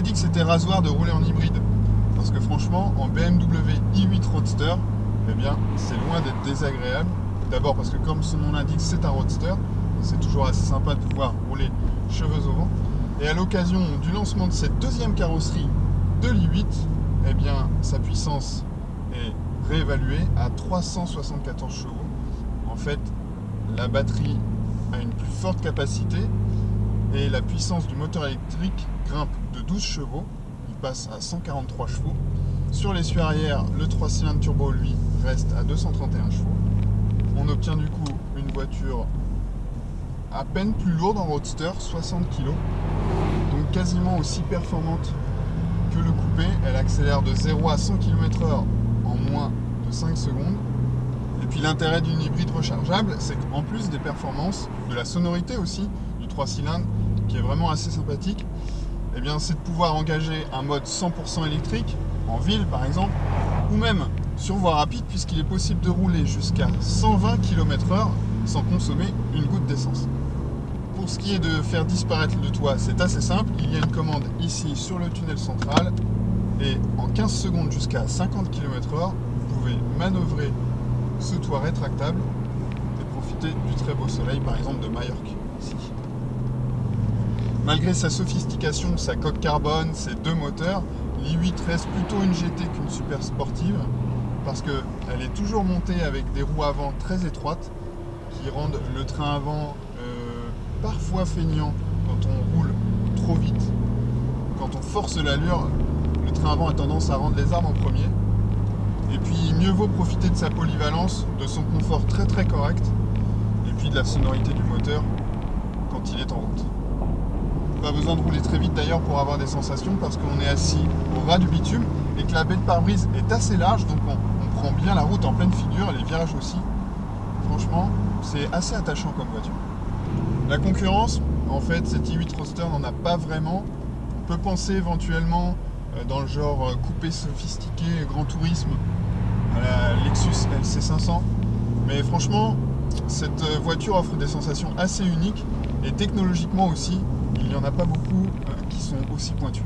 dit que c'était rasoir de rouler en hybride. Parce que franchement, en BMW i8 Roadster, eh bien, c'est loin d'être désagréable. D'abord parce que comme son nom l'indique, c'est un Roadster. C'est toujours assez sympa de pouvoir rouler cheveux au vent. Et à l'occasion du lancement de cette deuxième carrosserie de l'i8, eh bien, sa puissance est réévaluée à 374 chevaux. En fait, la batterie a une plus forte capacité et la puissance du moteur électrique grimpe de 12 chevaux. Il passe à 143 chevaux. Sur l'essieu arrière, le 3 cylindres turbo, lui, reste à 231 chevaux. On obtient du coup une voiture à peine plus lourde en roadster, 60 kg, donc quasiment aussi performante que le coupé. Elle accélère de 0 à 100 km/h en moins de 5 secondes. Et puis l'intérêt d'une hybride rechargeable, c'est qu'en plus des performances, de la sonorité aussi, du 3 cylindres, qui est vraiment assez sympathique, eh bien, c'est de pouvoir engager un mode 100% électrique, en ville par exemple, ou même sur voie rapide, puisqu'il est possible de rouler jusqu'à 120 km/h sans consommer une goutte d'essence. Pour ce qui est de faire disparaître le toit, c'est assez simple. Il y a une commande ici sur le tunnel central et en 15 secondes jusqu'à 50 km/h, vous pouvez manœuvrer ce toit rétractable et profiter du très beau soleil, par exemple de Majorque ici. Malgré sa sophistication, sa coque carbone, ses deux moteurs, l'i8 reste plutôt une GT qu'une super sportive parce qu'elle est toujours montée avec des roues avant très étroites qui rendent le train avant parfois feignant quand on roule trop vite. Quand on force l'allure, le train avant a tendance à rendre les arbres en premier. Et puis mieux vaut profiter de sa polyvalence, de son confort très très correct, et puis de la sonorité du moteur quand il est en route. Pas besoin de rouler très vite d'ailleurs pour avoir des sensations parce qu'on est assis au ras du bitume et que la baie de pare-brise est assez large, donc on prend bien la route en pleine figure, les virages aussi. Franchement, c'est assez attachant comme voiture. La concurrence, en fait, cette i8 Roadster n'en a pas vraiment. On peut penser éventuellement dans le genre coupé sophistiqué, grand tourisme, à la Lexus LC500. Mais franchement, cette voiture offre des sensations assez uniques et technologiquement aussi, il n'y en a pas beaucoup qui sont aussi pointues.